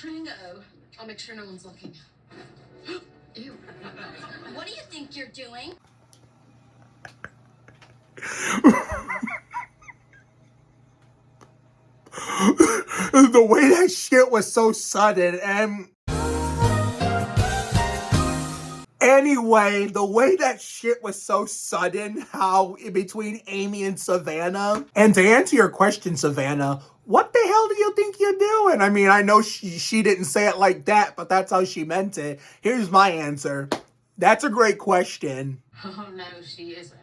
Uh-oh. I'll make sure no one's looking. Ew. What do you think you're doing? The way that shit was so sudden, and anyway, the way that shit was so sudden, how in between Amy and Savannah. And to answer your question, Savannah, what the hell do you think you're doing? I mean, I know she didn't say it like that, but that's how she meant it. Here's my answer. That's a great question. Oh, no, she isn't.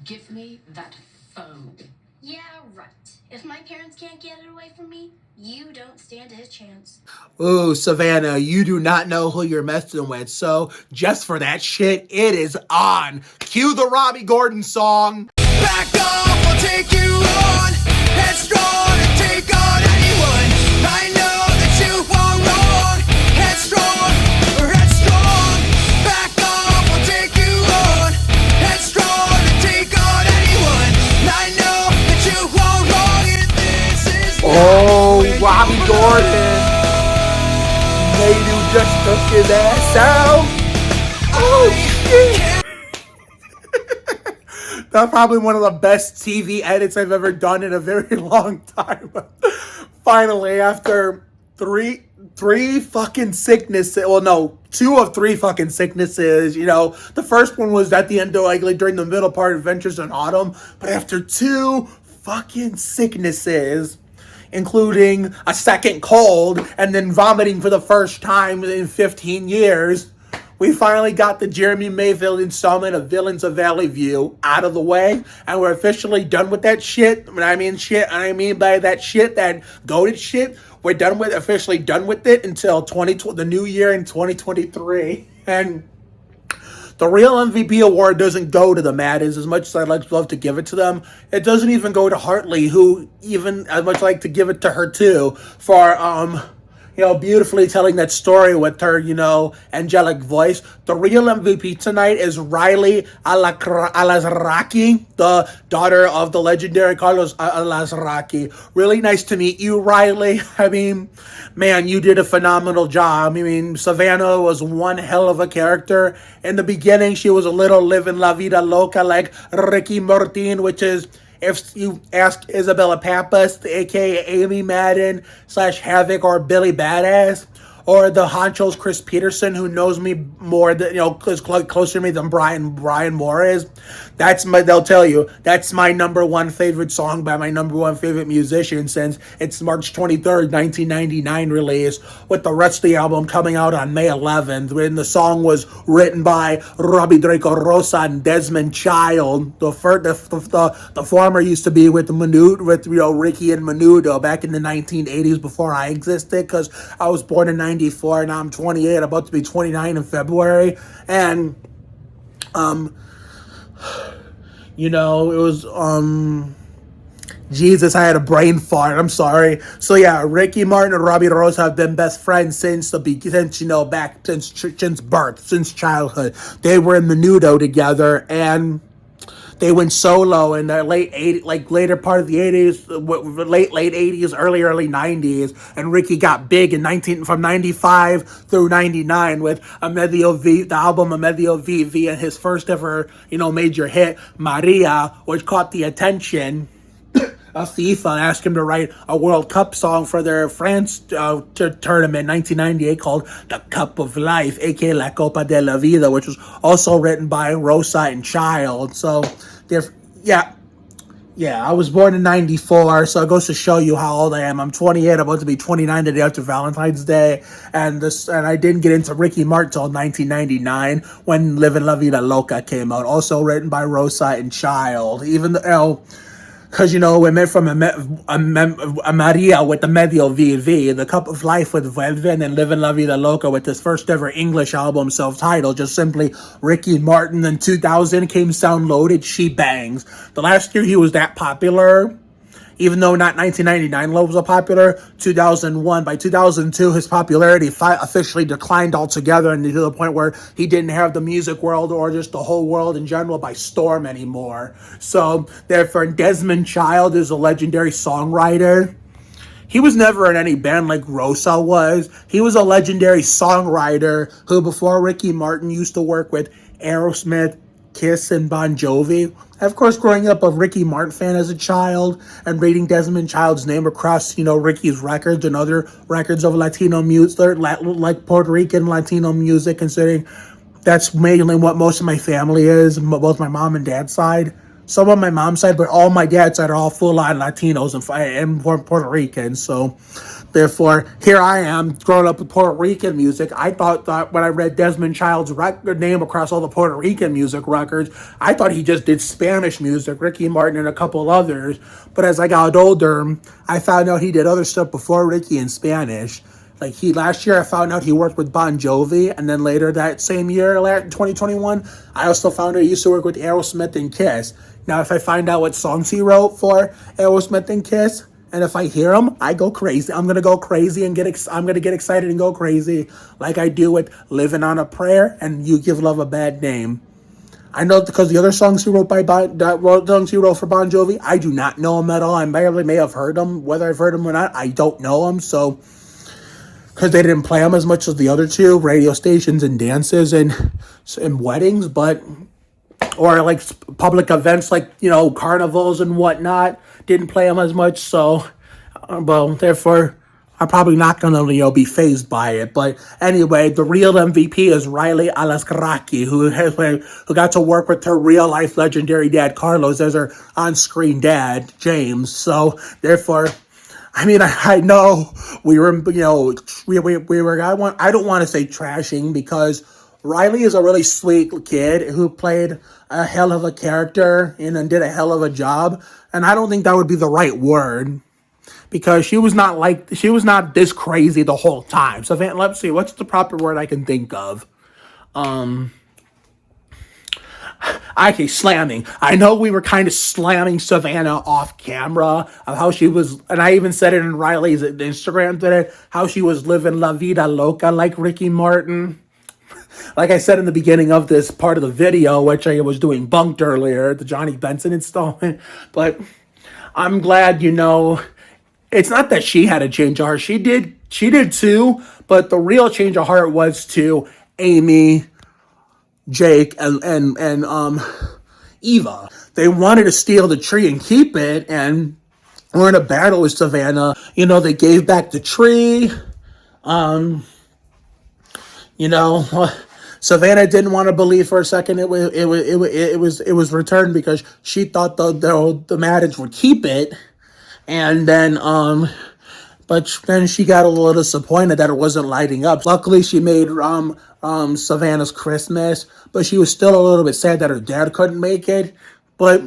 Give me that phone. Yeah, right. If my parents can't get it away from me, you don't stand a chance. Ooh, Savannah, you do not know who you're messing with. So, just for that shit, it is on. Cue the Robbie Gordon song. Back off, I'll take you on. Headstrong and take on anyone. I know that you are wrong. Headstrong or headstrong. Back off, I'll take you on. Headstrong and take on anyone. I know that you are wrong, and this is Oh, Robbie Gordon. Maybe just took his ass out. Oh, shit. That's probably one of the best TV edits I've ever done in a very long time. Finally, after three fucking sicknesses, well, no, 2 of 3 fucking sicknesses, you know, the first one was at the end of, like during the middle part of Adventures in Autumn, but after 2 fucking sicknesses, including a second cold, and then vomiting for the first time in 15 years, we finally got the Jeremy Mayfield installment of Villains of Valley View out of the way, and we're officially done with that shit. When I mean shit, I mean by that shit, that goated shit. We're officially done with it until the new year in 2023. And the real MVP award doesn't go to the Maddens as much as I'd love to give it to them. It doesn't even go to Hartley, who even I'd much like to give it to her too for beautifully telling that story with her, angelic voice. The real MVP tonight is Riley Alazraqui, the daughter of the legendary Carlos Alazraqui. Really nice to meet you, Riley. I mean, man, you did a phenomenal job. I mean, Savannah was one hell of a character. In the beginning, she was a little living la vida loca like Ricky Martin, which is, if you ask Isabella Pappas, a.k.a. Amy Madden / Havoc, or Billy Badass, or the honchos Chris Peterson, who knows me more than, is closer to me than Brian Moore is, they'll tell you, that's my number 1 favorite song by my number 1 favorite musician since its March 23rd, 1999 release, with the rest of the album coming out on May 11th, when the song was written by Robbie Draco Rosa and Desmond Child. The former used to be with Ricky and Menudo back in the 1980s before I existed, because I was born in 94, now I'm 28, about to be 29 in February, and it was Jesus, I had a brain fart. I'm sorry. So yeah, Ricky Martin and Robbie Rosa have been best friends since birth, since childhood. They were in Menudo together, and they went solo in the later part of the 80s, late 80s, early 90s, and Ricky got big from 95 through 99 with the album Amedio Vivi, and his first ever, major hit, Maria, which caught the attention of FIFA and asked him to write a World Cup song for their France tournament in 1998 called The Cup of Life, aka La Copa de la Vida, which was also written by Rosa and Child. So, I was born in 94, so it goes to show you how old I am. I'm 28, I'm about to be 29 the day after Valentine's Day, and I didn't get into Ricky Martin until 1999 when Livin' La Vida Loca came out, also written by Rosa and Child, even though, because, we went from a Maria with the Medio VV, The Cup of Life with Velvet, and Livin' La Vida Loca with his first ever English album, self-titled, just simply Ricky Martin. In 2000 came Sound Loaded, She Bangs. The last year he was that popular, even though not 1999 Love was popular, 2001. By 2002, his popularity officially declined altogether, and to the point where he didn't have the music world or just the whole world in general by storm anymore. So, therefore, Desmond Child is a legendary songwriter. he was never in any band like Rosa was. He was a legendary songwriter who, before Ricky Martin, used to work with Aerosmith, Kiss, and Bon Jovi. Of course, growing up a Ricky Martin fan as a child and reading Desmond Child's name across, Ricky's records and other records of Latino music, like Puerto Rican Latino music, considering that's mainly what most of my family is, both my mom and dad's side. Some on my mom's side, but all my dad's side are all full-on Latinos and Puerto Ricans. So, therefore, here I am, growing up with Puerto Rican music. I thought that when I read Desmond Child's record name across all the Puerto Rican music records, I thought he just did Spanish music, Ricky Martin and a couple others. But as I got older, I found out he did other stuff before Ricky in Spanish. Like last year I found out he worked with Bon Jovi, and then later that same year, 2021, I also found out he used to work with Aerosmith and Kiss. Now, if I find out what songs he wrote for Aerosmith and Kiss, and if I hear them, I go crazy. I'm gonna go crazy and I'm gonna get excited and go crazy, like I do with "Living on a Prayer" and "You Give Love a Bad Name." I know because the other songs he wrote for Bon Jovi, I do not know them at all. I may have heard them. Whether I've heard them or not, I don't know them. So, because they didn't play them as much as the other two, radio stations and dances and weddings, or like public events like, carnivals and whatnot, didn't play them as much. So, therefore, I'm probably not going to, be fazed by it. But anyway, the real MVP is Riley Alaskaraki, who got to work with her real life legendary dad, Carlos, as her on-screen dad, James. So, therefore, I know we were, we were, I don't want to say trashing, because Riley is a really sweet kid who played a hell of a character and did a hell of a job. And I don't think that would be the right word, because she was not this crazy the whole time. So let's see, what's the proper word I can think of? Okay, slamming. I know we were kind of slamming Savannah off camera of how she was, and I even said it in Riley's Instagram today, how she was living La Vida Loca like Ricky Martin. Like I said in the beginning of this part of the video, which I was doing bunked earlier, the Johnny Benson installment, but I'm glad, it's not that she had a change of heart. She did too, but the real change of heart was to Amy, Jake, and Eva. They wanted to steal the tree and keep it, and we're in a battle with Savannah. They gave back the tree. Savannah didn't want to believe for a second it was returned, because she thought the Maddens would keep it, and then but then she got a little disappointed that it wasn't lighting up. Luckily, she made Savannah's Christmas, but she was still a little bit sad that her dad couldn't make it. But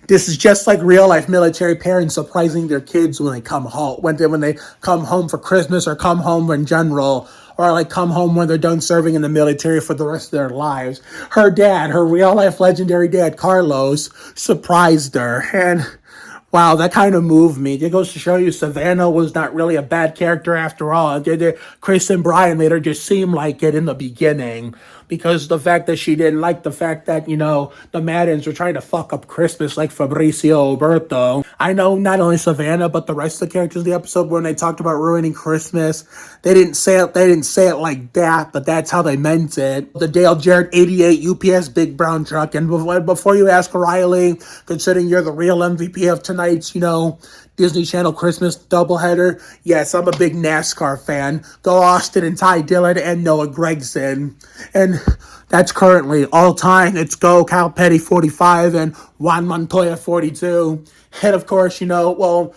this is just like real life military parents surprising their kids when they come home, when they come home for Christmas, or come home in general, or like come home when they're done serving in the military for the rest of their lives. Her dad, her real life legendary dad, Carlos, surprised her, and wow, that kind of moved me. It goes to show you Savannah was not really a bad character after all. Chris and Brian made her just seem like it in the beginning, because the fact that she didn't like the fact that, the Maddens were trying to fuck up Christmas like Fabricio Oberto. I know not only Savannah, but the rest of the characters of the episode, when they talked about ruining Christmas, they didn't say it like that, but that's how they meant it. The Dale Jarrett 88 UPS big brown truck. And before you ask Riley, considering you're the real MVP of tonight's, Disney Channel Christmas doubleheader, yes, I'm a big NASCAR fan. Go Austin and Ty Dillon and Noah Gragson. And that's currently all time. It's go Cal Petty 45 and Juan Montoya 42. And of course, Montoya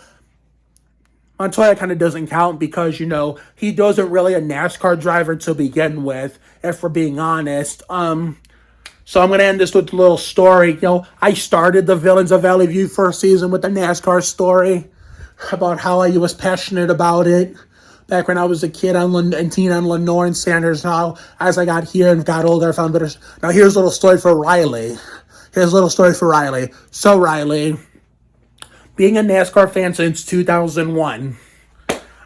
kind of doesn't count because, he wasn't really a NASCAR driver to begin with, if we're being honest. So I'm going to end this with a little story. I started the Villains of Valley View first season with a NASCAR story about how I was passionate about it back when I was a kid and teen on Lenore and Sanders. Now, as I got here and got older, I found better. Now, here's a little story for Riley. So, Riley, being a NASCAR fan since 2001,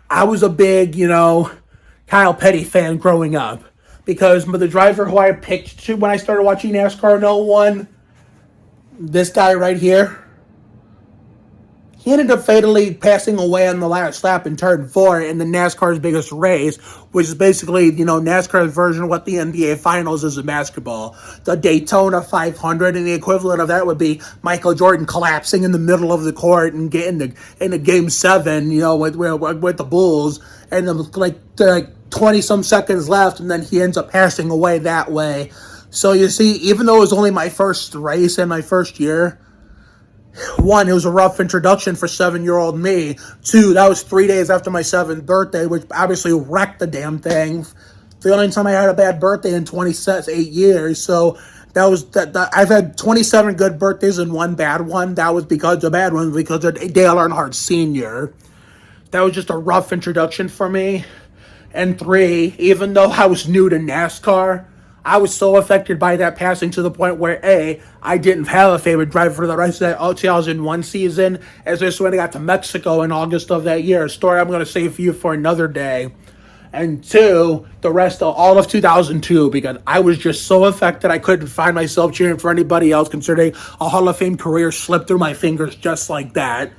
I was a big, Kyle Petty fan growing up. Because the driver who I picked when I started watching NASCAR in 01, this guy right here, He ended up fatally passing away on the last lap in turn 4 in the NASCAR's biggest race, which is basically, NASCAR's version of what the NBA Finals is in basketball. The Daytona 500, and the equivalent of that would be Michael Jordan collapsing in the middle of the court and getting into Game 7, with the Bulls, and then like 20-some seconds left, and then he ends up passing away that way. So you see, even though it was only my first race in my first year, 1, it was a rough introduction for 7-year-old me. 2, that was 3 days after my 7th birthday, which obviously wrecked the damn thing. The only time I had a bad birthday in 28 years. So that was that. I've had 27 good birthdays and 1 bad one. That was because the bad one was because of Dale Earnhardt Sr. That was just a rough introduction for me. And 3, even though I was new to NASCAR, I was so affected by that passing to the point where, A, I didn't have a favorite driver for the rest of that 2001 season, as this when I got to Mexico in August of that year, a story I'm going to save for you for another day. And 2, the rest of all of 2002, because I was just so affected I couldn't find myself cheering for anybody else, considering a Hall of Fame career slipped through my fingers just like that.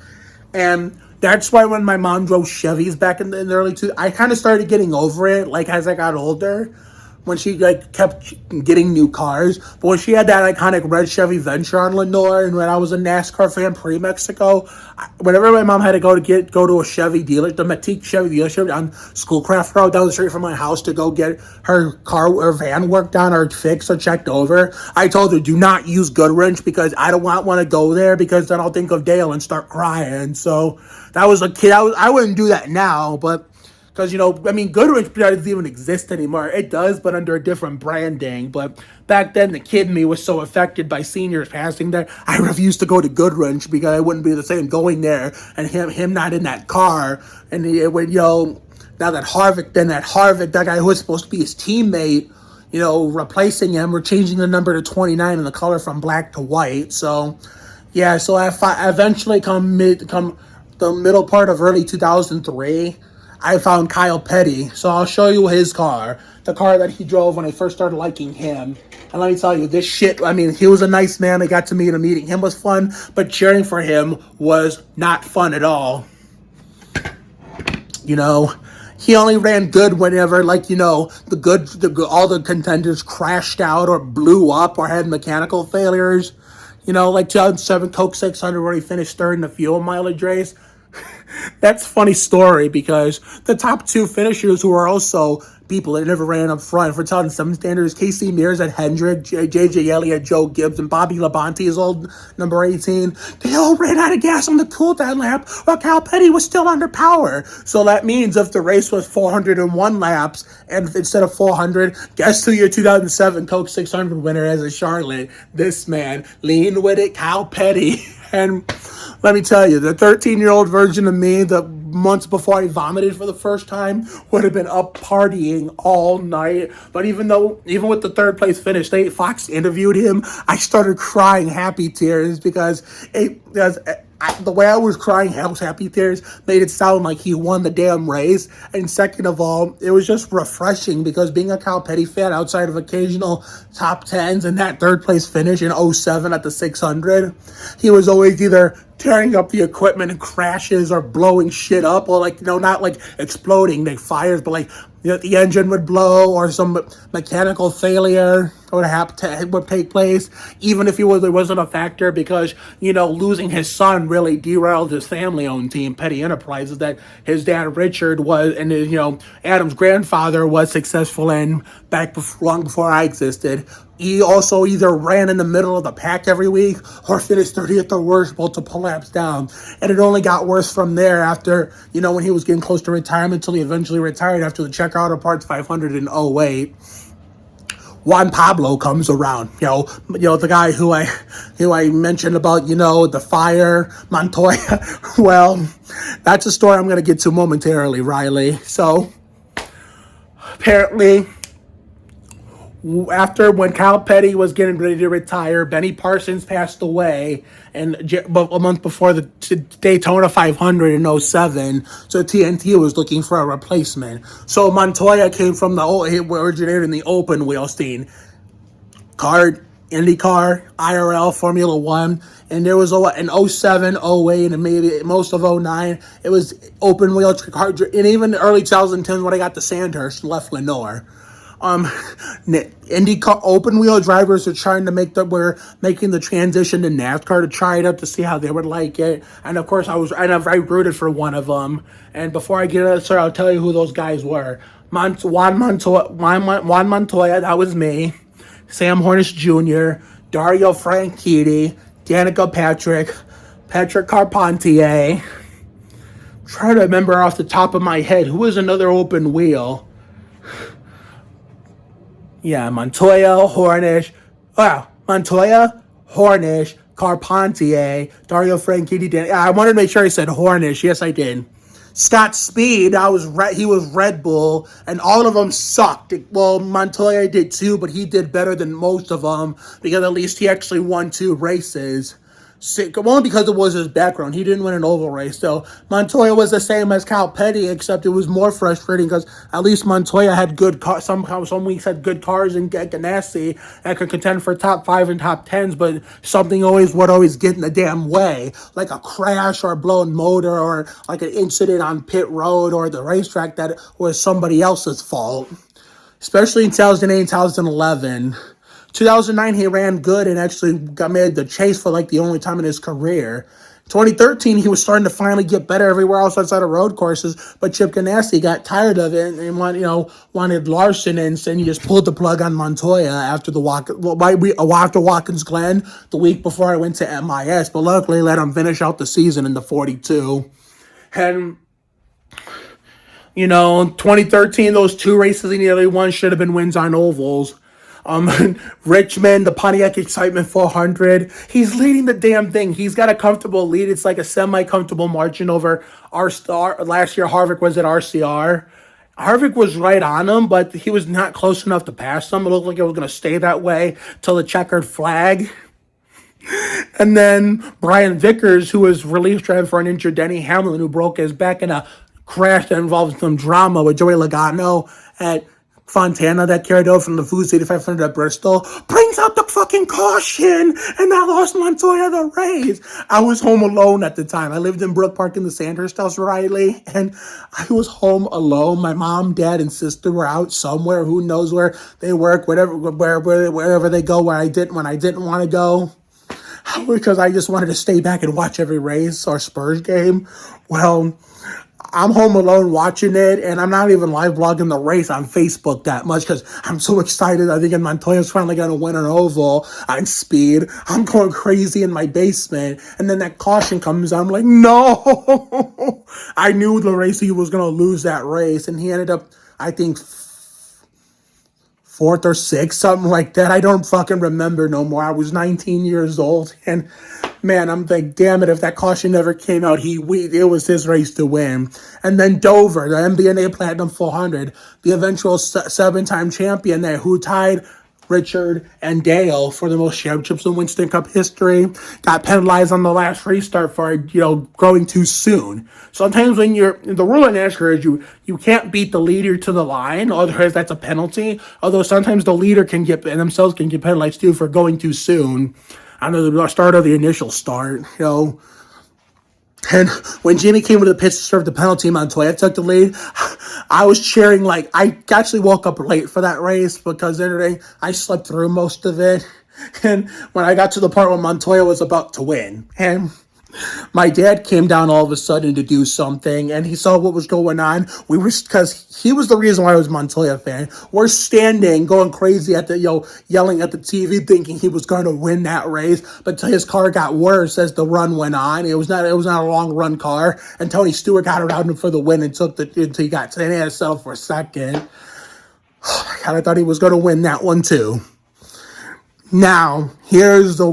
And that's why when my mom drove Chevys back in the early 2000s, I kind of started getting over it, like, as I got older. When she kept getting new cars, but when she had that iconic red Chevy Venture on Lenore, and when I was a NASCAR fan pre-Mexico, whenever my mom had to go to a Chevy dealer, the Matique Chevy dealership on Schoolcraft Road down the street from my house to go get her car or van worked on or fixed or checked over, I told her, do not use Goodwrench because I don't want to go there because then I'll think of Dale and start crying. So that was a kid. I wouldn't do that now, but. Because, Goodwrench doesn't even exist anymore. It does, but under a different branding. But back then, the kid in me was so affected by seniors passing there, I refused to go to Goodwrench because I wouldn't be the same going there and him not in that car. And now that Harvick, that guy who was supposed to be his teammate, replacing him, we're changing the number to 29 and the color from black to white. So, yeah, so I eventually come the middle part of early 2003, I found Kyle Petty, so I'll show you his car, the car that he drove when I first started liking him. And let me tell you, this shit, he was a nice man. I got to meet him. Meeting him was fun, but cheering for him was not fun at all. He only ran good whenever, all the contenders crashed out or blew up or had mechanical failures. Like 2007 Coke 600 where he finished third in the fuel mileage race. That's a funny story because the top 2 finishers who are also people that never ran up front for 2007 standards, Casey Mears at Hendrick, J.J. Elliott, Joe Gibbs, and Bobby Labonte's old number 18, they all ran out of gas on the cool-down lap while Cal Petty was still under power. So that means if the race was 401 laps and instead of 400, guess who your 2007 Coke 600 winner is at Charlotte? This man, lean with it, Cal Petty. And let me tell you, the 13-year-old version of me, the months before I vomited for the first time, would have been up partying all night. But even with the 3rd place finish, Fox interviewed him, I started crying happy tears because the way I was crying happy tears made it sound like he won the damn race. And second of all, it was just refreshing because being a Cal Petty fan outside of occasional top 10s and that 3rd place finish in 07 at the 600, he was always either tearing up the equipment and crashes or blowing shit up or not like exploding, like fires, but the engine would blow or some mechanical failure would take place, even if it wasn't a factor because, losing his son really derailed his family-owned team, Petty Enterprises, that his dad Richard was, and Adam's grandfather was successful in long before I existed. He also either ran in the middle of the pack every week or finished 30th or worse multiple laps down. And it only got worse from there after, when he was getting close to retirement until he eventually retired after the Czech Auto Parts 500 in 08. Juan Pablo comes around, the guy who I mentioned about, the fire, Montoya. Well, that's a story I'm going to get to momentarily, Riley. So, apparently, after when Kyle Petty was getting ready to retire, Benny Parsons passed away, and a month before the Daytona 500 in 07, so TNT was looking for a replacement. So Montoya came from originated in the open wheel scene. Car IndyCar, IRL, Formula One, and there was in 07, 08, and maybe most of 09, it was open wheel car, and even the early 2010s when I got to Sandhurst and left Lenore. IndyCar open wheel drivers are trying to we're making the transition to NASCAR to try it out to see how they would like it. And of course, I rooted for one of them. And before I get into it, I'll tell you who those guys were. Juan Montoya, that was me. Sam Hornish Jr., Dario Franchitti, Danica Patrick Carpentier. I'm trying to remember off the top of my head who was another open wheel. Yeah, Montoya, Hornish, Carpentier, Dario Franchitti. I wanted to make sure I said Hornish. Yes, I did. Scott Speed, he was Red Bull, and all of them sucked. Well, Montoya did too, but he did better than most of them because at least he actually won 2 races. Only because it was his background. He didn't win an oval race. So Montoya was the same as Cal Petty, except it was more frustrating because at least Montoya had good cars. Some weeks had good cars in Ganassi that could contend for top 5 and top 10s, but something would always get in the damn way, like a crash or a blown motor or like an incident on pit road or the racetrack that was somebody else's fault. Especially in 2008 and 2011. 2009, he ran good and actually got made the chase for like the only time in his career. 2013, he was starting to finally get better everywhere else outside of road courses, but Chip Ganassi got tired of it and wanted Larson, and he just pulled the plug on Montoya after after Watkins Glen the week before I went to MIS, but luckily let him finish out the season in the 42. And 2013, those 2 races he nearly won should have been wins on ovals. Richmond, the Pontiac Excitement 400. He's leading the damn thing. He's got a comfortable lead. It's like a semi-comfortable margin over R-Star. Last year, Harvick was at RCR. Harvick was right on him, but he was not close enough to pass him. It looked like it was going to stay that way till the checkered flag. And then Brian Vickers, who was relief driving for an injured Denny Hamlin, who broke his back in a crash that involved some drama with Joey Logano at Fontana that carried over from the Foods 8500 at Bristol, brings out the fucking caution, and I lost Montoya the race. I was home alone at the time. I lived in Brook Park in the Sandhurst house, Riley, and I was home alone. My mom, dad, and sister were out somewhere. Who knows where they work, wherever they go, when I didn't want to go. Because I just wanted to stay back and watch every race or Spurs game. Well, I'm home alone watching it, and I'm not even live blogging the race on Facebook that much because I'm so excited. I think Montoya's finally going to win an oval on speed. I'm going crazy in my basement, and then that caution comes out. I'm like, no! I knew the race he was going to lose that race, and he ended up, I think, 4th or 6th, something like that. I don't fucking remember no more. I was 19 years old, and man, I'm like, damn it, if that caution never came out, it was his race to win. And then Dover, the MBNA Platinum 400, the eventual 7-time champion there, who tied Richard and Dale for the most championships in Winston Cup history, got penalized on the last restart for, going too soon. Sometimes when the rule in NASCAR is you can't beat the leader to the line, otherwise that's a penalty. Although sometimes the leader can get penalized too for going too soon. I know the start of the initial start, And when Jimmy came to the pits to serve the penalty, Montoya took the lead. I was cheering I actually woke up late for that race because I slept through most of it. And when I got to the part where Montoya was about to win, and my dad came down all of a sudden to do something, and he saw what was going on. Because he was the reason why I was a Montoya fan. We're standing, going crazy at yelling at the TV, thinking he was going to win that race. But his car got worse as the run went on. It was not a long run car, and Tony Stewart got around him for the win until he had to settle for second. Oh my God, I thought he was going to win that one too. Now, here's the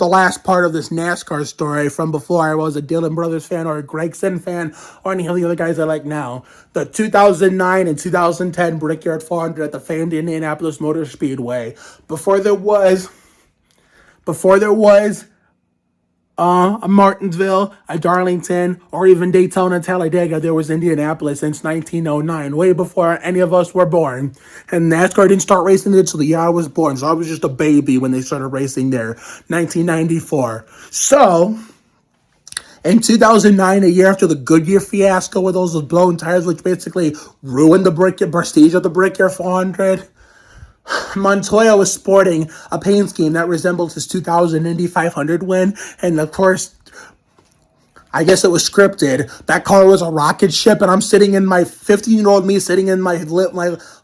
last part of this NASCAR story from before I was a Dillon Brothers fan or a Gregson fan or any of the other guys I like now. The 2009 and 2010 Brickyard 400 at the famed Indianapolis Motor Speedway. Before there was Martinsville, a Darlington, or even Daytona, Talladega. There was Indianapolis since 1909, way before any of us were born. And NASCAR didn't start racing until the year I was born, so I was just a baby when they started racing there, 1994. So, in 2009, a year after the Goodyear fiasco with those blown tires, which basically ruined the prestige of the Brickyard 400, Montoya was sporting a paint scheme that resembled his 2000 Indy 500 win, and of course, I guess it was scripted. That car was a rocket ship, and I'm sitting in my 15-year-old me sitting in my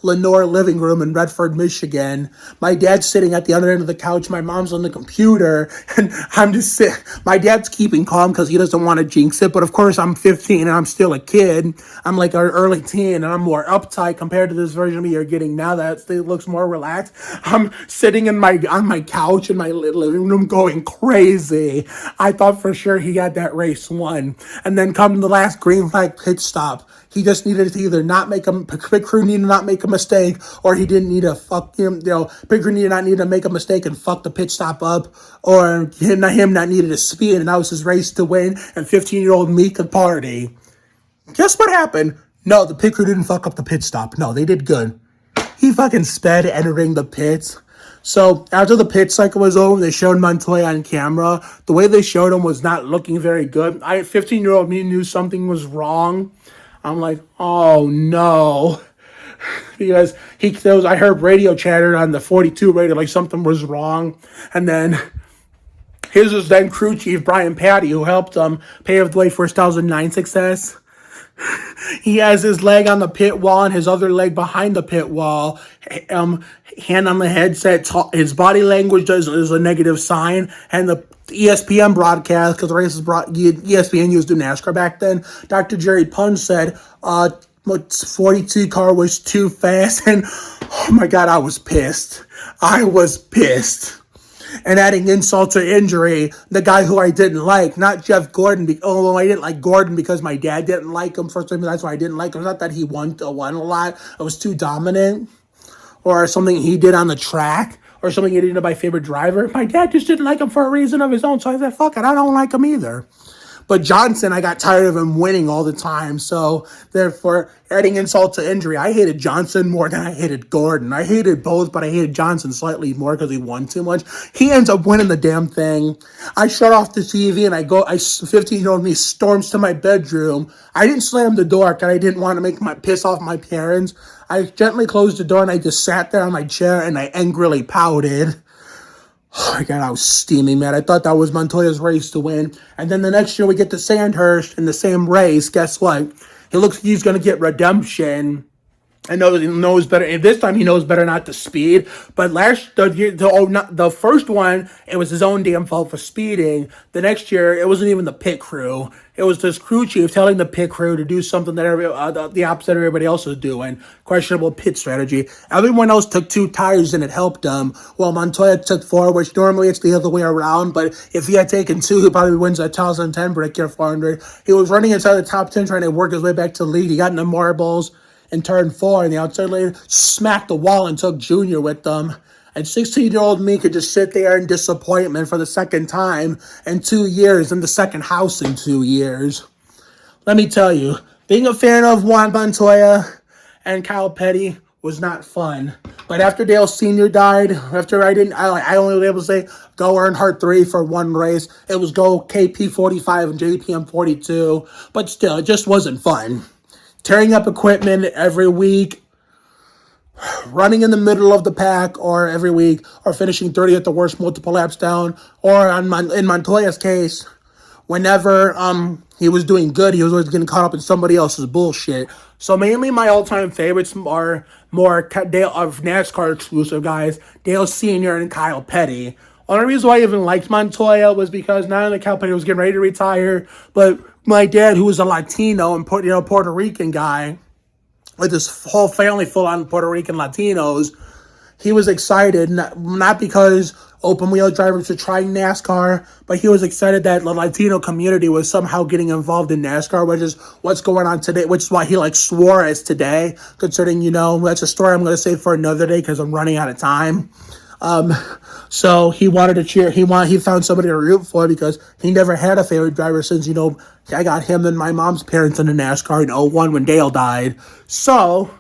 Lenore living room in Redford, Michigan. My dad's sitting at the other end of the couch. My mom's on the computer, and I'm just sitting. My dad's keeping calm because he doesn't want to jinx it, but of course I'm 15 and I'm still a kid. I'm like an early teen, and I'm more uptight compared to this version of me you're getting now that it looks more relaxed. I'm sitting on my couch in my living room going crazy. I thought for sure he had that race won. And then come the last green flag pit stop, he just needed to either not make pit crew needed to not make a mistake, or he didn't need to pit crew did not need to make a mistake and fuck the pit stop up, or him not needed to speed, and that was his race to win, and 15-year-old me could party. Guess what happened? No, the pit crew didn't fuck up the pit stop. No, they did good. He fucking sped entering the pits. So after the pit cycle was over, they showed Montoya on camera. The way they showed him was not looking very good. 15-year-old me knew something was wrong. I'm like, oh no. Because I heard radio chatter on the 42 radio like something was wrong. And then his was then crew chief Brian Patty, who helped him pave the way for his 2009 success. He has his leg on the pit wall and his other leg behind the pit wall. Hand on the headset. His body language is a negative sign. And the ESPN broadcast, because the race ESPN used to do NASCAR back then, Dr. Jerry Punch said 42 car was too fast. And oh my God, I was pissed. And adding insult to injury, the guy who I didn't like, not Jeff Gordon, although I didn't like Gordon because my dad didn't like him. First time, that's why I didn't like him. It's not that he won a lot. It was too dominant. Or something he did on the track. Or something he did to my favorite driver. My dad just didn't like him for a reason of his own. So I said, fuck it, I don't like him either. But Johnson, I got tired of him winning all the time. So, therefore, adding insult to injury, I hated Johnson more than I hated Gordon. I hated both, but I hated Johnson slightly more because he won too much. He ends up winning the damn thing. I shut off the TV and 15-year-old me storms to my bedroom. I didn't slam the door because I didn't want to piss off my parents. I gently closed the door and I just sat there on my chair and I angrily pouted. Oh my God, I was steaming, man. I thought that was Montoya's race to win. And then the next year we get to Sandhurst in the same race. Guess what? He looks like he's going to get redemption. I know he knows better. And this time he knows better not to speed. But the first one, it was his own damn fault for speeding. The next year, it wasn't even the pit crew. It was this crew chief telling the pit crew to do something that the opposite of everybody else was doing. Questionable pit strategy. Everyone else took 2 tires and it helped them. Well, Montoya took 4, which normally it's the other way around. But if he had taken 2, he probably wins a 2010 Brickyard 400. He was running inside the top 10 trying to work his way back to the lead. He got into marbles and turned 4, and the outside lane smacked the wall and took Junior with them. And 16-year-old me could just sit there in disappointment for the second time in 2 years, in the second house in 2 years. Let me tell you, being a fan of Juan Montoya and Kyle Petty was not fun. But after Dale Sr. died, I only was able to say go Earnhardt 3 for one race. It was go KP 45 and JPM 42. But still, it just wasn't fun. Tearing up equipment every week, running in the middle of the pack or every week, or finishing 30 at the worst, multiple laps down, or in Montoya's case, whenever he was doing good, he was always getting caught up in somebody else's bullshit. So mainly my all-time favorites are more of NASCAR exclusive guys, Dale Sr. and Kyle Petty. Only reason why I even liked Montoya was because not only Kyle Petty was getting ready to retire, but my dad, who was a Latino and Puerto Rican guy, with his whole family full on Puerto Rican Latinos, he was excited, not because open wheel drivers were trying NASCAR, but he was excited that the Latino community was somehow getting involved in NASCAR, which is what's going on today, which is why he swore as today, considering, that's a story I'm going to save for another day because I'm running out of time. So he wanted to cheer. He found somebody to root for because he never had a favorite driver since, I got him and my mom's parents in the NASCAR in '01 when Dale died. So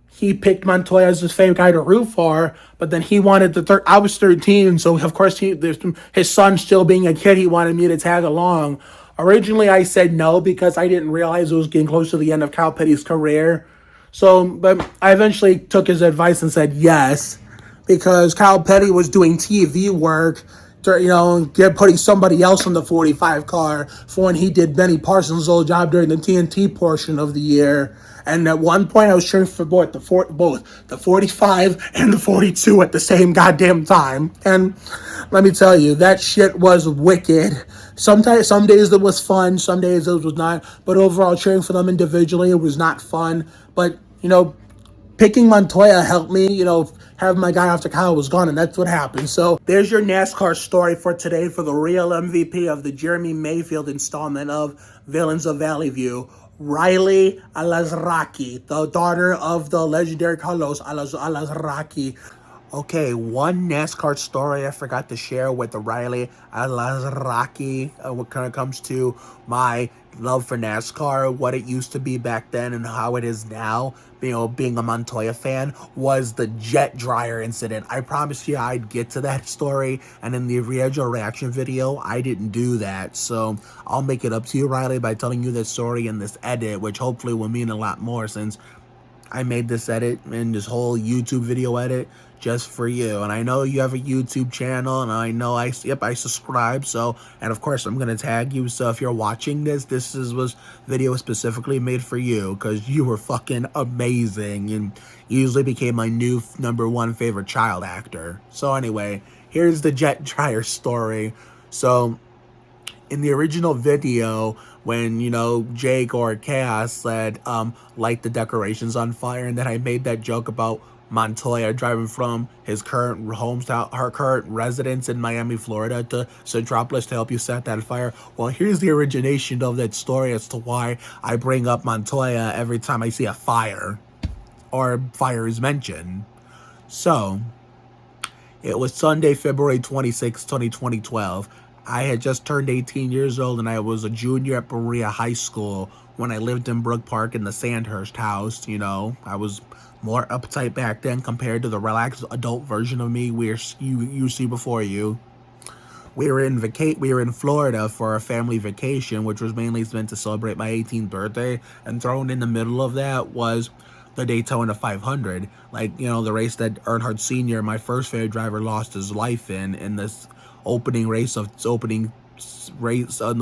he picked Montoya as his favorite guy to root for, but then he wanted I was 13, so of course his son still being a kid, he wanted me to tag along. Originally, I said no because I didn't realize it was getting close to the end of Cal Petty's career. So, but I eventually took his advice and said yes, because Cal Petty was doing TV work, putting somebody else in the 45 car for when he did Benny Parsons' old job during the TNT portion of the year. And at one point, I was cheering for both the 45 and the 42 at the same goddamn time. And let me tell you, that shit was wicked. Some days it was fun, some days it was not. But overall, cheering for them individually, it was not fun. But, picking Montoya helped me, have my guy after Kyle was gone, and that's what happened. So there's your NASCAR story for today for the real MVP of the Jeremy Mayfield installment of Villains of Valley View, Riley Alazraki, the daughter of the legendary Carlos Alazraki. Okay, one NASCAR story I forgot to share with the Riley Alazraki when it comes to my love for NASCAR, what it used to be back then and how it is now, being a Montoya fan, was the jet dryer incident. I promised you I'd get to that story, and in the original reaction video, I didn't do that. So I'll make it up to you, Riley, by telling you this story in this edit, which hopefully will mean a lot more since I made this edit and this whole YouTube video edit just for you. And I know you have a YouTube channel, and I know I subscribe. So, and of course I'm going to tag you. So if you're watching this was video specifically made for you because you were fucking amazing and you usually became my new #1 favorite child actor. So anyway, here's the jet dryer story. So in the original video, when, Jake or Chaos said, light the decorations on fire, and then I made that joke about Montoya driving from his current hometown, her current residence in Miami, Florida, to Centropolis to help you set that fire. Well, here's the origination of that story as to why I bring up Montoya every time I see a fire or fire is mentioned. So, it was Sunday, February 26, 2012. I had just turned 18 years old, and I was a junior at Berea High School when I lived in Brook Park in the Sandhurst house. I was more uptight back then compared to the relaxed adult version of me you see before you. We were in Florida for a family vacation, which was mainly meant to celebrate my 18th birthday, and thrown in the middle of that was the Daytona 500. The race that Earnhardt Sr., my first favorite driver, lost his life in this opening race on the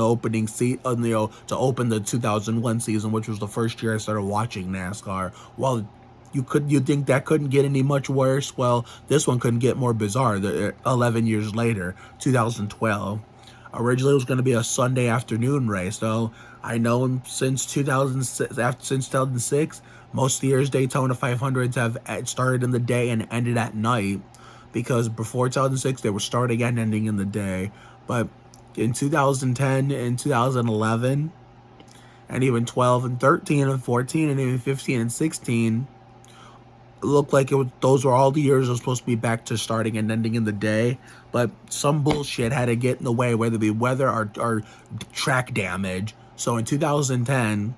opening seat, to open the 2001 season, which was the first year I started watching NASCAR. Well, you think that couldn't get any much worse? Well, this one couldn't get more bizarre. 11 years later, 2012. Originally, it was going to be a Sunday afternoon race. So I know him since 2006. Most of the year's Daytona 500s have started in the day and ended at night, because before 2006 they were starting and ending in the day. But in 2010 and 2011, and even 12 and 13 and 14 and even 15 and 16, it looked like those were all the years that were supposed to be back to starting and ending in the day. But some bullshit had to get in the way, whether it be weather or track damage. So in 2010,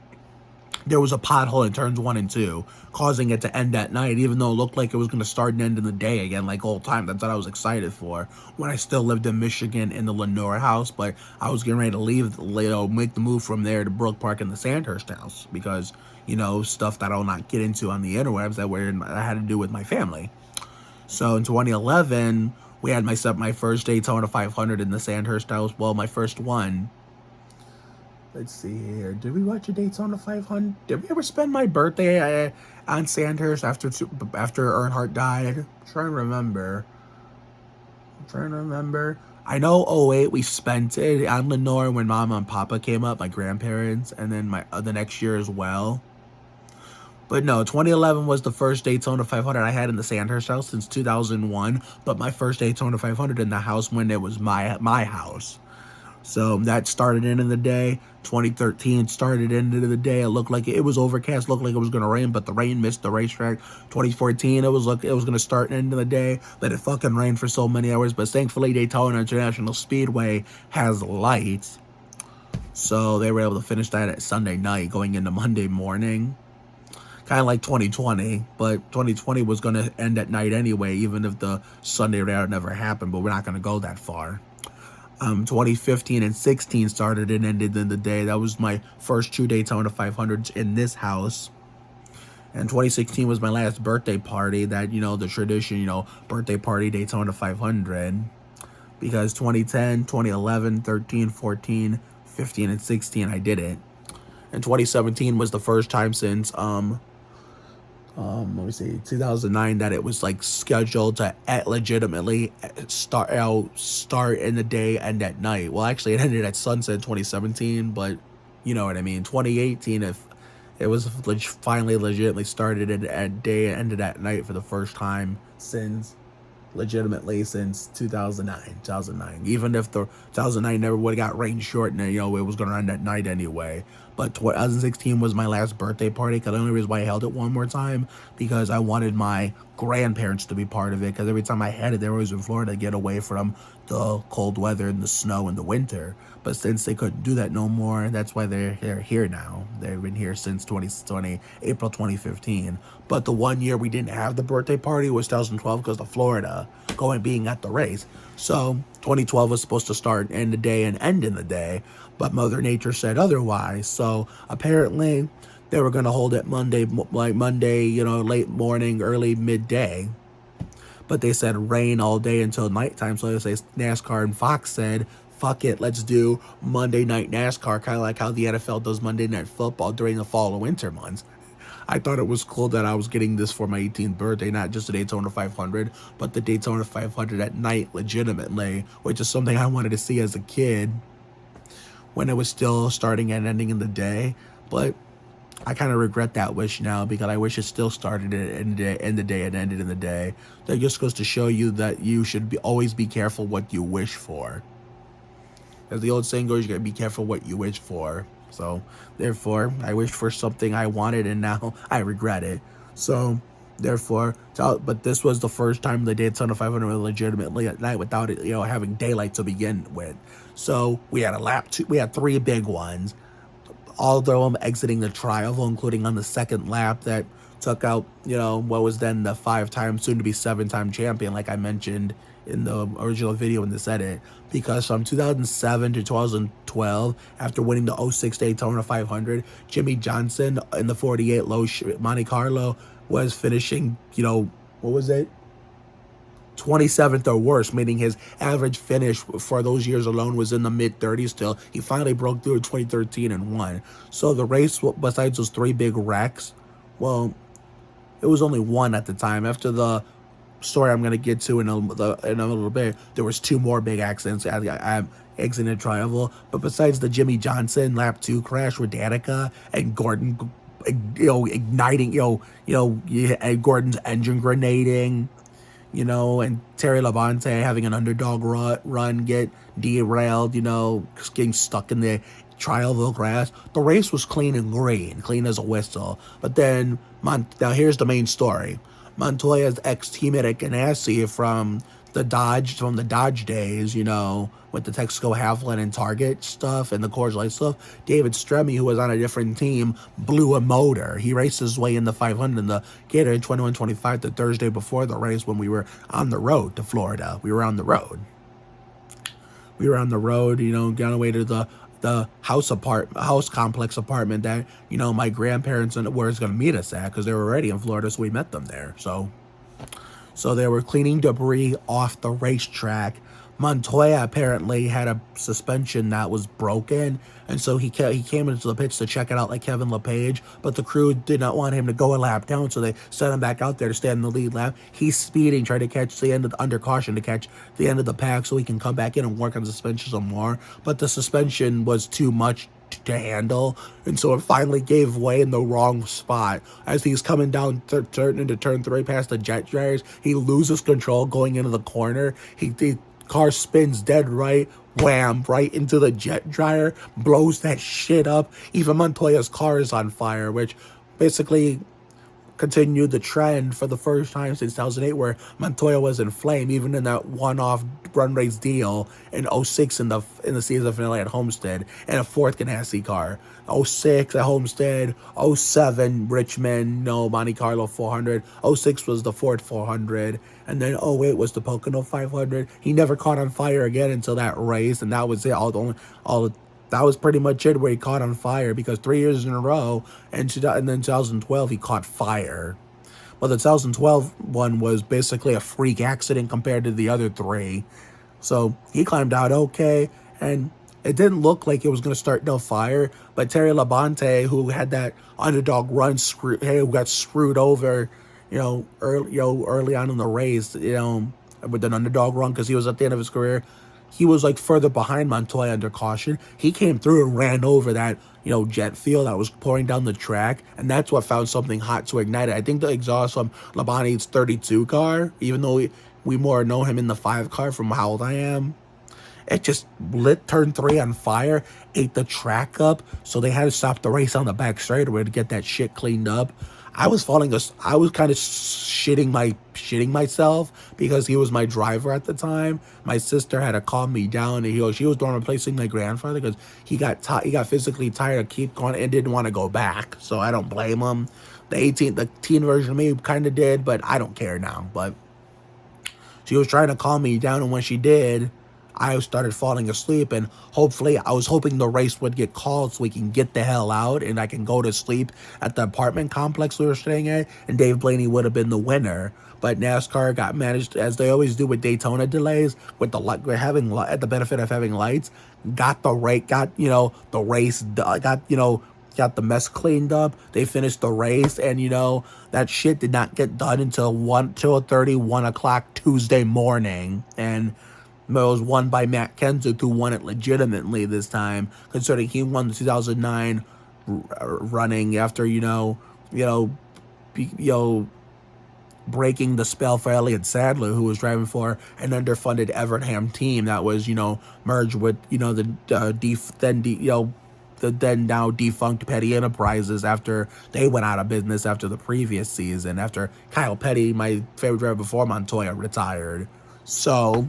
there was a pothole in turns 1 and 2, causing it to end at night, even though it looked like it was going to start and end in the day again, like old time. That's what I was excited for when I still lived in Michigan in the Lenore house, but I was getting ready to leave, make the move from there to Brook Park in the Sandhurst house because, stuff that I'll not get into on the interwebs that had to do with my family. So in 2011, we had my first Daytona 500 in the Sandhurst house. Well, my first one. Let's see here. Did we watch a Daytona 500? Did we ever spend my birthday on Sandhurst after Earnhardt died? I'm trying to remember. I know 2008 we spent it on Lenore when Mama and Papa came up, my grandparents, and then the next year as well. But no, 2011 was the first Daytona 500 I had in the Sandhurst house since 2001. But my first Daytona 500 in the house when it was my house. So that started into the day. 2013 started into the day. It looked like it was overcast, looked like it was going to rain, but the rain missed the racetrack. 2014, it was going to start into the day, but it fucking rained for so many hours. But thankfully, Daytona International Speedway has lights, so they were able to finish that at Sunday night, going into Monday morning. Kind of like 2020, but 2020 was going to end at night anyway, even if the Sunday round never happened. But we're not going to go that far. 2015 and 16 started and ended in the day. That was my first 2 Daytona 500s in this house. And 2016 was my last birthday party. That, the tradition, birthday party Daytona 500. Because 2010, 2011, 13, 14, 15, and 16, I did it. And 2017 was the first time since, let me see, 2009 that it was like scheduled to legitimately start in the day and at night. Well, actually, it ended at sunset in 2017, but you know what I mean. 2018, if it was finally legitimately started at day and ended at night for the first time since 2009. Even if the 2009 never would have got rain short, and it was going to end at night anyway. But 2016 was my last birthday party, because the only reason why I held it one more time, because I wanted my grandparents to be part of it, because every time I had it, they were always in Florida to get away from the cold weather and the snow and the winter. But since they couldn't do that no more, that's why they're here now. They've been here since April 2015. But the 1 year we didn't have the birthday party was 2012 because of Florida being at the race. So 2012 was supposed to start in the day and end in the day, but Mother Nature said otherwise. So apparently they were going to hold it Monday, late morning, early midday. But they said rain all day until nighttime. So they say NASCAR and Fox said, fuck it, let's do Monday night NASCAR, kind of like how the NFL does Monday night football during the fall and winter months. I thought it was cool that I was getting this for my 18th birthday, not just the Daytona 500, but the Daytona 500 at night legitimately, which is something I wanted to see as a kid when it was still starting and ending in the day. But I kind of regret that wish now, because I wish it still started in the day and ended in the day. That just goes to show you that you should always be careful what you wish for. As the old saying goes, you gotta be careful what you wish for. So, therefore, I wished for something I wanted, and now I regret it. So, therefore, but this was the first time the Daytona 500 was legitimately at night without it, having daylight to begin with. So, we had we had 3 big ones. All of them exiting the tri-oval, including on the second lap that took out, what was then the 5-time, soon-to-be 7-time champion, like I mentioned in the original video in this edit. Because from 2007 to 2012, after winning the 06 Daytona 500, Jimmy Johnson in the 48 Monte Carlo was finishing, what was it? 27th or worse, meaning his average finish for those years alone was in the mid-30s still. He finally broke through in 2013 and won. So the race, besides those 3 big wrecks, well, it was only one at the time. After the story I'm going to get to in a little bit, there was 2 more big accidents. I'm exiting tri-oval, but besides the Jimmy Johnson lap 2 crash with Danica and Gordon, igniting, and Gordon's engine grenading, and Terry Labonte having an underdog run get derailed, getting stuck in the tri-oval grass. The race was clean and green, clean as a whistle. But then, now here's the main story. Montoya's ex-teammate at Ganassi from the Dodge days, with the Texaco Halfland and Target stuff and the Coors Light stuff, David Stremme, who was on a different team, blew a motor. He raced his way in the 500 in the Gatorade 21-25 the Thursday before the race when we were on the road to Florida. We were on the road, got away to the house complex apartment that, my grandparents were going to meet us at, because they were already in Florida, so we met them there. So they were cleaning debris off the racetrack. Montoya apparently had a suspension that was broken, and so he came into the pits to check it out like Kevin LePage, but the crew did not want him to go a lap down, so they sent him back out there to stand in the lead lap. He's speeding, trying to catch the end of under caution to catch the end of the pack so he can come back in and work on the suspension some more, but the suspension was too much to handle, and so it finally gave way in the wrong spot. As he's coming down turn into turn 3 past the jet dryers, he loses control going into the corner. He car spins dead right, wham, right into the jet dryer, blows that shit up. Even Montoya's car is on fire, which basically continued the trend for the first time since 2008 where Montoya was in flame, even in that one-off run race deal in 06 in the season finale at Homestead, and a fourth Ganassi car. 06 at Homestead, 07 Richmond, no, Monte Carlo 400, 06 was the Ford 400, and then 08 was the Pocono 500. He never caught on fire again until that race, and that was it. That was pretty much it where he caught on fire, because 3 years in a row, and then 2012 he caught fire. But the 2012 one was basically a freak accident compared to the other three. So he climbed out okay, and it didn't look like it was going to start no fire. But Terry Labonte, who had that underdog run, who got screwed over, early on in the race, with an underdog run because he was at the end of his career. He was like further behind Montoya under caution. He came through and ran over that, jet fuel that was pouring down the track. And that's what found something hot to ignite it. I think the exhaust from Labonte's 32 car, even though we more know him in the 5 car from how old I am, it just lit turn 3 on fire, ate the track up. So they had to stop the race on the back straightaway to get that shit cleaned up. I was kind of shitting myself because he was my driver at the time. My sister had to calm me down, and she was the one replacing my grandfather because he got physically tired of keep going and didn't want to go back. So I don't blame him. The teen version of me kind of did, but I don't care now. But she was trying to calm me down, and when she did, I started falling asleep, and I was hoping the race would get called so we can get the hell out and I can go to sleep at the apartment complex we were staying at, and Dave Blaney would have been the winner. But NASCAR got managed, as they always do with Daytona delays, at the benefit of having lights, got the mess cleaned up. They finished the race, and that shit did not get done until 1 o'clock Tuesday morning, and it was won by Matt Kenseth, who won it legitimately this time, considering he won the 2009 running after, breaking the spell for Elliott Sadler, who was driving for an underfunded Evernham team that was, merged with, the then now defunct Petty Enterprises after they went out of business after the previous season, after Kyle Petty, my favorite driver before Montoya, retired. So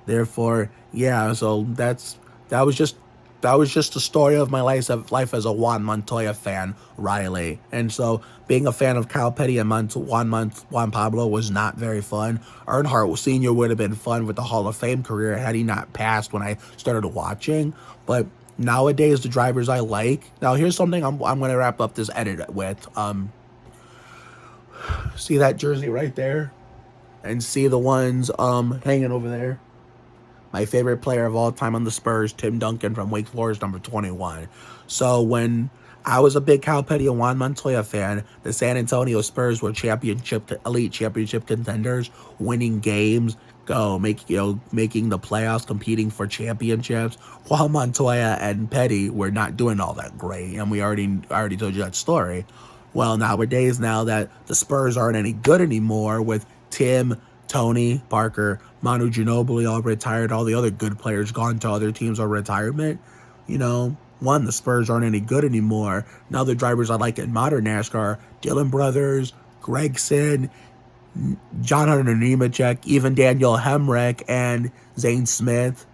therefore, yeah, so that was just the story of my life as a Juan Montoya fan, Riley. And so being a fan of Kyle Petty and Juan Pablo was not very fun. Earnhardt Sr. would have been fun with the Hall of Fame career had he not passed when I started watching. But nowadays, the drivers I like. Now, here's something I'm going to wrap up this edit with. See that jersey right there? And see the ones hanging over there? My favorite player of all time on the Spurs, Tim Duncan from Wake Forest, number 21. So when I was a big Kyle Petty and Juan Montoya fan, the San Antonio Spurs were elite championship contenders, winning games, making the playoffs, competing for championships, while Montoya and Petty were not doing all that great, and we already told you that story. Well, nowadays, now that the Spurs aren't any good anymore, with Tim, Tony, Parker, Manu Ginobili all retired, all the other good players gone to other teams or retirement, the Spurs aren't any good anymore. Now the drivers I like in modern NASCAR, Dillon Brothers, Gregson, John Hunter Nemechek, even Daniel Hemrick and Zane Smith.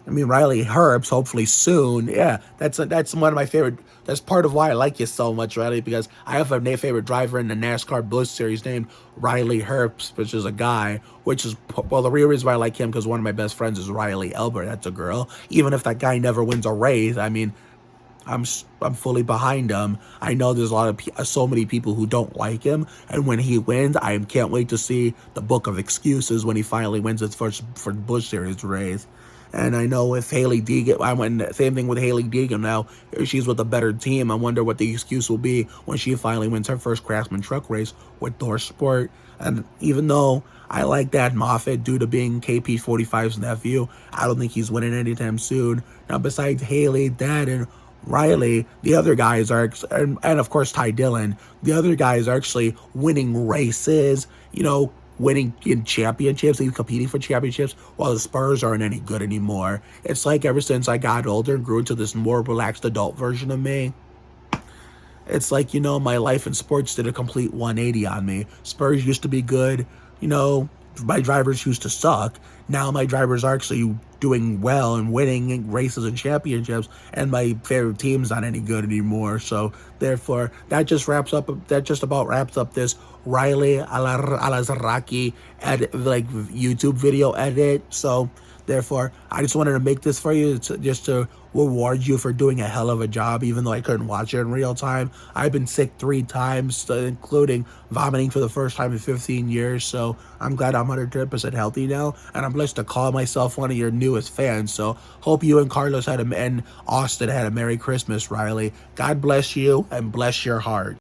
Riley Herbst, hopefully soon. Yeah, that's one of my favorite. That's part of why I like you so much, Riley, because I have a favorite driver in the NASCAR Busch Series named Riley Herbst, which is a guy, the real reason why I like him, because one of my best friends is Riley Elbert. That's a girl. Even if that guy never wins a race, I'm fully behind him. I know there's so many people who don't like him, and when he wins, I can't wait to see the book of excuses when he finally wins his first Busch Series race. And I know if Hailie Deegan, same thing with Hailie Deegan now, she's with a better team. I wonder what the excuse will be when she finally wins her first Craftsman truck race with Thorsport. And even though I like Dad Moffitt due to being KP45's nephew, I don't think he's winning anytime soon. Now, besides Hailie, Dad, and Riley, the other guys are, and of course Ty Dillon, the other guys are actually winning races, winning in championships, even competing for championships, while the Spurs aren't any good anymore. It's like ever since I got older and grew into this more relaxed adult version of me, it's like, you know, my life in sports did a complete 180 on me. Spurs used to be good, you know, my drivers used to suck. Now my drivers are actually doing well and winning races and championships, and my favorite team's not any good anymore. So therefore, that just about wraps up this Riley Alazraki edit, like YouTube video edit. So therefore, I just wanted to make this for you just to reward you for doing a hell of a job, even though I couldn't watch it in real time. I've been sick 3 times, including vomiting for the first time in 15 years. So I'm glad I'm 100% healthy now, and I'm blessed to call myself one of your newest fans. So hope you and Carlos and Austin had a Merry Christmas, Riley. God bless you and bless your heart.